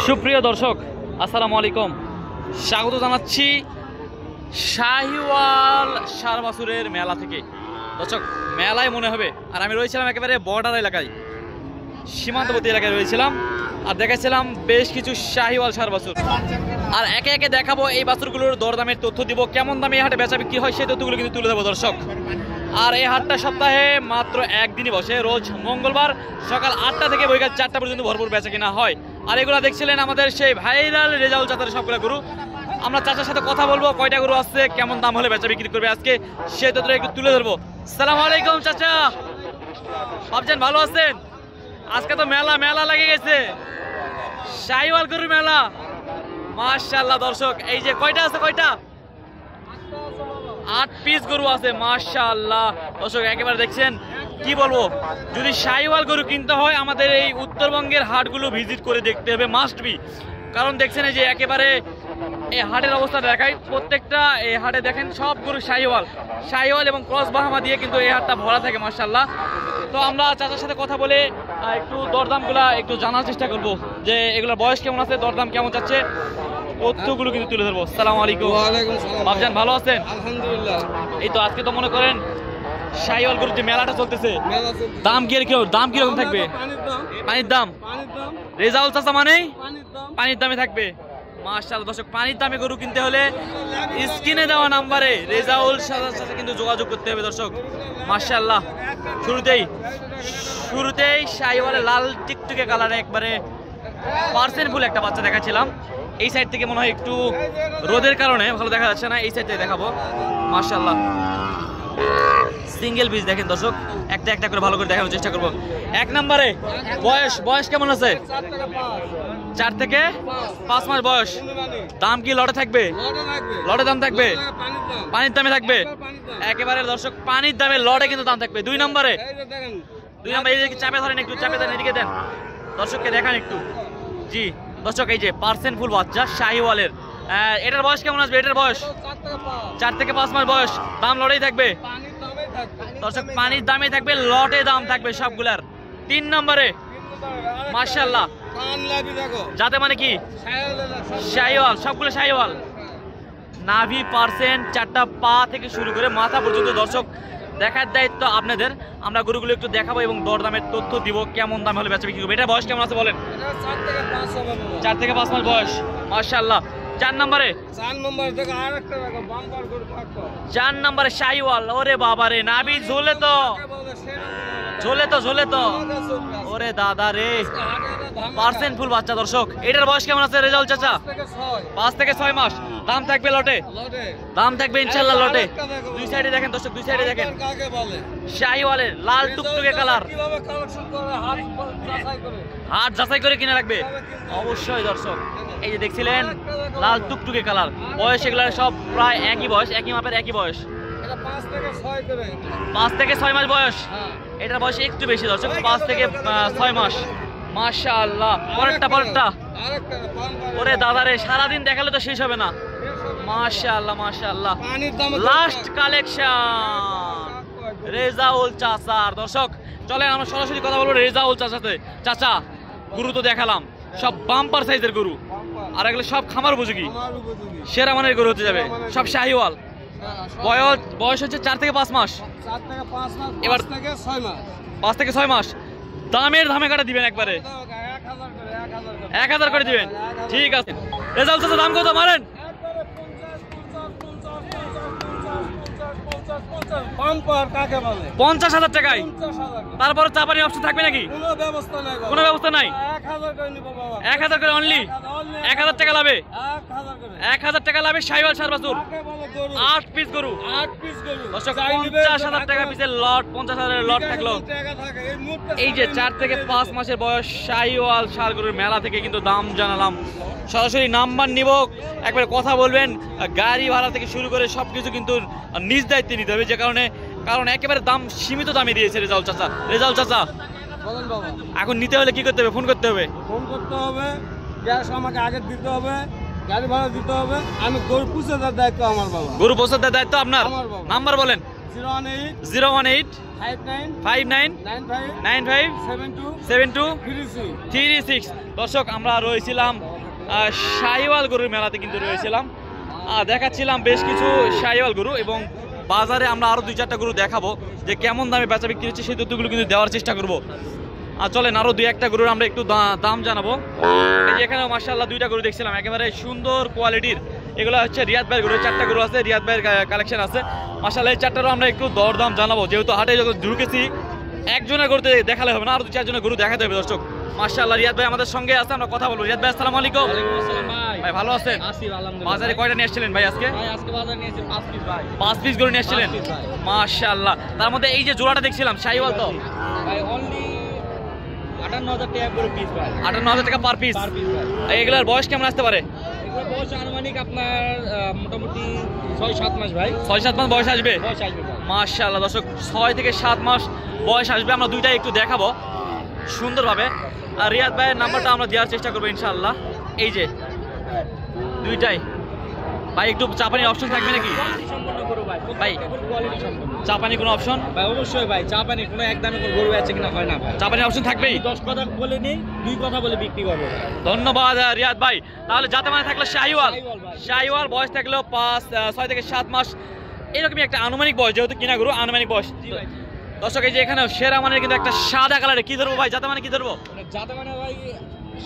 সুপ্রিয় দর্শক আসসালামু আলাইকুম, স্বাগত জানাচ্ছি শাহিওয়াল সার বাছুরের মেলা থেকে। দর্শক মেলায় মনে হবে, আর আমি রয়েছিলাম একেবারে বর্ডার এলাকায়, সীমান্তবর্তী এলাকায় রয়েছিলাম আর দেখাচ্ছিলাম বেশ কিছু শাহিওয়াল সার বাছুর। আর একে একে দেখাবো এই বাছুরগুলোর দরদামের তথ্য দিব, কেমন দামে এই হাটে বেচা বিক্রি হয় সেই তথ্যগুলো কিন্তু তুলে দেবো দর্শক। আর এই হাটটা সপ্তাহে মাত্র একদিনই বসে, রোজ মঙ্গলবার সকাল 8টা থেকে বৈকাল 4টা পর্যন্ত ভরপুর বেচা কিনা হয়। আর এগুলো দেখছিলেন আমাদের সেই ভাইরাল রেজাউল চাচার সবগুলো গরু। আমরা চাচার সাথে কথা বলবো, কয়টা গরু আসছে, কেমন দাম হলে বেচা বিক্রি করবে আজকে সেই তথ্য একটু তুলে ধরবো। আসসালামু আলাইকুম চাচা, ভাবছেন ভালো আছেন? আজকে তো মেলা মেলা লেগে গেছে, শাহিওয়াল গরু মেলা। মাশাআল্লাহ দর্শক, এই যে কয়টা আছে, কয়টা 8 পিস গরু আছে মাশাআল্লাহ দর্শক। একেবারে দেখছেন, কি বলবো, যদি শাহিওয়াল গরু কিনতে হয় আমাদের এই উত্তরবঙ্গের হাটগুলো ভিজিট করে দেখতে হবে, মাস্ট বি। কারণ দেখছেন এই যে একেবারে এই হাটের অবস্থা দেখায়, প্রত্যেকটা এই হাটে দেখেন সব গরু শাহিওয়াল এবং ক্রস বাহামা দিয়ে কিন্তু এই হাটটা ভরা থাকে মাশাআল্লাহ। তো আমরা চাচার সাথে কথা বলে একটু দরদামগুলা একটু জানার চেষ্টা করব, যে এগুলোর বয়স কেমন আছে, দরদাম কেমন যাচ্ছে, তথ্যগুলো কিন্তু তুলে ধরবো। আসসালামু আলাইকুম। ওয়ালাইকুম সালাম। ভাবজান ভালো আছেন? আলহামদুলিল্লাহ। এই তো আজকে তো মনে করেন শাহিওয়াল গরুর যে মেলাটা চলতেছে, মেলা চলতেছে। দাম কিরকম থাকবে? পানির দাম রেজাউল চাচা মানে পানির দামে থাকবে মাশাআল্লাহ দর্শক। পানির দামে গরু কিনতে হলে স্ক্রিনে দেওয়া নাম্বারে রেজাউল চাচার সাথে কিন্তু যোগাযোগ করতে হবে দর্শক মাশাআল্লাহ। শুরুতেই শাহিওয়ালের লাল টিকটিকে কালারে একবারে পার্সেন্ট ফুল একটা বাচ্চা দেখাচ্ছিলাম। এই সাইড থেকে মনে হয় একটু রোদের কারণে ভালো দেখা যাচ্ছে না, এই সাইড থেকে দেখাবো মাশাআল্লাহ। সিঙ্গেল পিস দেখেন দর্শক, একটা একটা করে ভালো করে দেখানোর চেষ্টা করবো। এক নম্বরে বয়স কেমন আছে? 4 থেকে 5 মাস বয়স। দাম কি লটে থাকবে? লটে দাম থাকবে, পানির দামে থাকবে একেবারে দর্শক, পানির দামে লটে কিন্তু দাম থাকবে। 2 নম্বরে এই চাপে ধরেন, একটু চাপে ধরেন, এদিকে দেন দর্শককে দেখান একটু। জি দর্শক, এই যে পার্সেন্ট ফুল বাচ্চা শাহিওয়ালের, এটার বয়স কেমন আসবে? এটার বয়স 4 থেকে 5 মাস বয়স। দাম লটেই থাকবে দর্শক, পানির দামে থাকবে, লটে দাম থাকবে সবগুলার। 3 নম্বরে মাশাআল্লাহ যাতে মানে কি শাহিওয়াল, সবগুলো শাহিওয়াল। নাভি পার্সেন্ট, 4টা পা থেকে শুরু করে মাথা পর্যন্ত দর্শক দেখার দায়িত্ব আপনাদের। আমরা গরুগুলো একটু দেখাবো এবং দরদামের তথ্য দিব, কেমন দাম হলে বেচা বিক্রি করবে। এটা বয়স কেমন আছে বলেন? 4 থেকে 5 মাস বয়স মাশাআল্লাহ। 4 নম্বরে শাহিওয়াল। ওরে বাবারে, নাভি ঝোলে তো ওরে দাদা রে, পার্সেন্ট ফুল বাচ্চা দর্শক। এটার বয়স কেমন আছে রেজাউল চাচা? 5 থেকে 6 মাস। দাম থাকবে লটে, দাম থাকবে ইনশাআল্লাহ লটে। দুই সাইডে দেখেন দর্শক, দুই সাইডে দেখেন শাহিওয়ালের লাল টুকটুকে কালার। হাত যাচাই করে কিনে রাখবে অবশ্যই দর্শক। এই যে দেখছিলেন লাল টুকটুকে কালার, বয়স এগুলো সব প্রায় একই বয়স, একই মাপের একই বয়স। 5 থেকে 6 মাস বয়স। এটার বয়স একটু বেশি দর্শক, 5 থেকে 6 মাস মাশাআল্লাহ। পরেরটা ওরে দাদারে, সারাদিন দেখালে তো শেষ হবে না মাশাআল্লাহ মাশাআল্লাহ। লাস্ট কালেকশন রেজাউল চাচার দর্শক। চলে আমরা সরাসরি কথা বলবো রেজাউল চাচাতে। চাচা, গরু তো দেখালাম সব বাম্পার সাইজের গরু, আর এগুলো সব খামার উপযোগী সেরা মানের গরু হতে যাবে, সব শাহিওয়াল। বয়স হচ্ছে 4 থেকে 5 মাস। এবার 5 থেকে 6 মাস। দামের ধামে কাটা দিবেন একবারে 1000 করে দিবেন, ঠিক আছে। রেজাউল চাচা দাম কত মারেন? 50,000 টাকায়। তারপরে চাপানি অপশন থাকবে নাকি? কোনো ব্যবস্থা নাই। 1000 করে অনলি, 1000 টাকা লাভে, 1000 টাকা লাভে শাহিওয়াল সার বাছুর 8 পিস গরু। 50,000 টাকা পিসের লট, 50,000 লট থাকলো। এই যে 4 থেকে 5 মাসের বয়স শাহিওয়াল সার গরুর মেলা থেকে কিন্তু দাম জানালাম। সরাসরি নাম্বার নিব, একবারে কথা বলবেন, গাড়ি ভাড়া থেকে শুরু করে সবকিছু কিন্তু নিজ দায়িত্বে নিতে হবে, যে কারণ একেবারে দাম সীমিত দামে দিয়েছে রেজাউল চাচা। রেজাউল চাচা এখন নিতে হলে কি করতে হবে? ফোন করতে হবে, গ্যাস আমাকে আগে দিতে হবে, গাড়ি ভাড়া দিতে হবে। আমি গরু পৌঁছে দেওয়ার দায়িত্ব আমার বাবা। গরু পৌঁছে দেওয়ার দায়িত্ব আপনার? নাম্বার বলেন। 018 59 95 72 36। দর্শক আমরা রয়েছিলাম শাহিওয়াল গরুর মেলাতে কিন্তু রয়েছিলাম, দেখাচ্ছিলাম বেশ কিছু শাহিওয়াল গরু, এবং বাজারে আমরা আরো 2-4টা গরু দেখাবো যে কেমন দামে বেচা বিক্রি হচ্ছে, সেই তথ্যগুলো কিন্তু দেওয়ার চেষ্টা করবো। আর চলেন আরো 2-1টা গরুর আমরা একটু দাম জানাবো। এই যে এখানে মাশাআল্লাহ 2টা গরু দেখছিলাম একেবারে সুন্দর কোয়ালিটির, এগুলো হচ্ছে রিয়াদ ভাইয়ের গরু, 4টা গরু আছে, রিয়াদ ভাইয়ের কালেকশন আছে মাশাআল্লাহ। এই 4টারও আমরা একটু দরদাম জানাবো, যেহেতু হাটে যখন ঢুকেছি একজনের গরুতে দেখালে হবে না, আরো 2-4 জনের গরু দেখাতে হবে দর্শক। মাশাআল্লাহ রিয়াদ ভাই আমাদের সঙ্গে আছে, আমরা কথা বলবো। রিয়াদ ভাই আসসালামু আলাইকুম। ভাই ভালো আছেন? বাজারে কয়টা নিয়ে আসছিলেন ভাই আজকে? আজকে বাজারে নিয়েছি 5 পিস ভাই। 5 পিস গরু নিয়ে আসছিলেন, মাশাআল্লাহ। তার মধ্যে এই যে জোড়াটা দেখছিলাম শাহিওয়াল, তো ভাই অনলি 58,000 টাকা করে পিস ভাই। 58,000 টাকা পার পিস। এগুলার বয়স কেমন আসতে পারে? এগুলো বয়স আনুমানিক আপনার মোটামুটি 6-7 মাস ভাই। 6-7 মাস বয়স আসবে, বয়স আসবে ভাই। মাশাআল্লাহ দর্শক 6 থেকে 7 মাস বয়স আসবে। আমরা 2টাই একটু দেখাবো সুন্দরভাবে, আর রিয়াদ ভাইয়ের নাম্বারটা আমরা দেওয়ার চেষ্টা করবো ইনশাআল্লাহ। এই যে 2টাই ভাই, একটু চাপানির অপশন থাকবে নাকি ভাই? চাপানি কোনো অপশন ভাই? অবশ্যই ভাই, চাপানি কোনো একদমই কোনো গরু আছে কিনা হয় না ভাই। চাপানির অপশন থাকবেই। 10 কথা বলে নেই, 2 কথা বলে বিক্রি করবো। ধন্যবাদ রিয়াদ ভাই। তাহলে যাতে মানে থাকলে শাহিওয়াল, ভাই। শাহিওয়াল বয়স থাকলেও 6 থেকে 7 মাস এরকমই একটা আনুমানিক বয়স, যেহেতু কিনা গরু আনুমানিক বয়স। দর্শক এই যে এখানে সেরা মানের কিন্তু একটা সাদা কালারে কি ধরবো ভাই? যাতে মানে কি ধরবো? যাতে মানে ভাই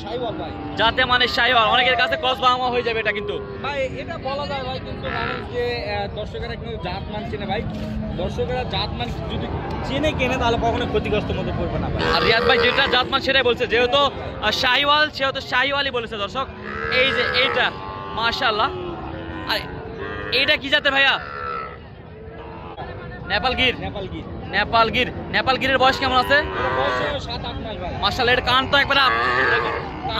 শাহিওয়াল ভাই। যাতে মানে শাহিওয়াল, অনেকের কাছে ক্রস বাহামা হয়ে যাবে এটা কিন্তু ভাই, এটা বলা যায় ভাই, কিন্তু মানুষ যে দর্শকেরা কিন্তু জাত মান চেনে ভাই, দর্শকেরা জাত মান যদি চেনে কেনে তাহলে কখনো ক্ষতিগ্রস্ত মধ্যে পড়বে না ভাই। আর রিয়াদ ভাই যেটা জাতমান সেটাই বলছে, যেহেতু শাহিওয়াল সেহেতু শাহিওয়ালই বলেছে দর্শক। এই যে এইটা মাশাআল্লাহ, আর এইটা কি জাতের ভাইয়া? নেপালগির। নেপালগির। নেপালগির, নেপালগিরের বয়স কেমন আছে? এটা বয়স 7-8 মাস ভাই। মাশাআল্লাহ, এর কান তো একবার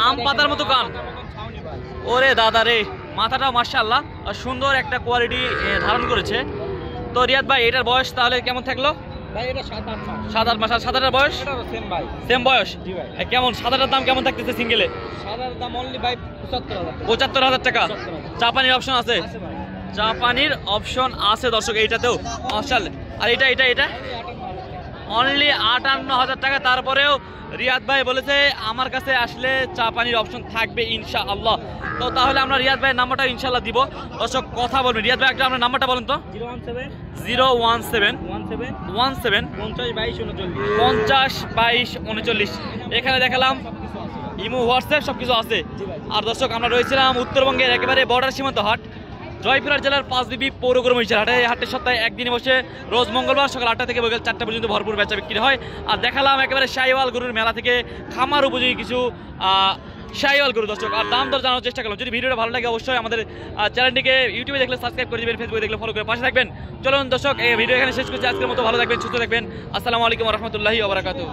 আম পাতার মতো কান। ওরে দাদা রে, মাথাটাও মাশাআল্লাহ সুন্দর একটা কোয়ালিটি ধারণ করেছে। তো রিয়াদ ভাই এটার বয়স তাহলে কেমন থাকলো? ভাই এটা 7-8 মাস। 7-8 মাস। আর সাদাটার বয়স? এটাও সেম ভাই। সেম বয়স? জি ভাই। কেমন সাদাটার দাম কেমন থাকতেছে সিঙ্গেলে? সাদার দাম অনলি ভাই 75,000 টাকা। 75,000 টাকা। 75,000 চাপানির অপশন আছে? আছে ভাই। চাপানির অপশন আছে দর্শক এইটাতেও মাশাআল্লাহ। আর এটা এটা এটা অনলি 58,000 টাকা। তারপরেও রিয়াদ ভাই বলেছে আমার কাছে আসলে চাপানির অপশন থাকবে ইনশাআল্লাহ। তো তাহলে আমরা রিয়াদ ভাইয়ের নাম্বারটা ইনশাআল্লাহ দিব, দর্শক কথা বলবেন। রিয়াদ ভাই একটা আপনার নাম্বারটা বলুন তো। 017 17 50 22 39। 50 22 39। এখানে দেখালাম ইমো, হোয়াটসঅ্যাপ সবকিছু আছে। আর দর্শক আমরা রয়েছিলাম উত্তরবঙ্গের একেবারে বর্ডার সীমান্ত হাট, জয়পুরহাট জেলার 5 বিবি পৌর মহিষের হাটে। হাটের সপ্তাহে একদিনে বসে, রোজ মঙ্গলবার সকাল 8টা থেকে বিকেল 4টা পর্যন্ত ভরপুর বেচা বিক্রি হয়। আর দেখালাম একেবারে শাহিওয়াল গরুর মেলা থেকে খামার উপযোগী কিছু শাহিওয়াল গরু দর্শক, আর দাম দর জানার চেষ্টা করলাম। যদি ভিডিওটা ভালো লাগে অবশ্যই আমাদের চ্যানেলটিকে ইউটিউবে দেখলে সাবস্ক্রাইব করে দিবেন, ফেসবুকে দেখলে ফলো করে পাশে থাকবেন। চলুন দর্শক এই ভিডিও এখানে শেষ করছি, আজকের মতো ভালো থাকবেন, সুস্থ থাকবেন। আসসালামু আলাইকুম ওয়া রাহমাতুল্লাহি ওয়া বারাকাতুহু।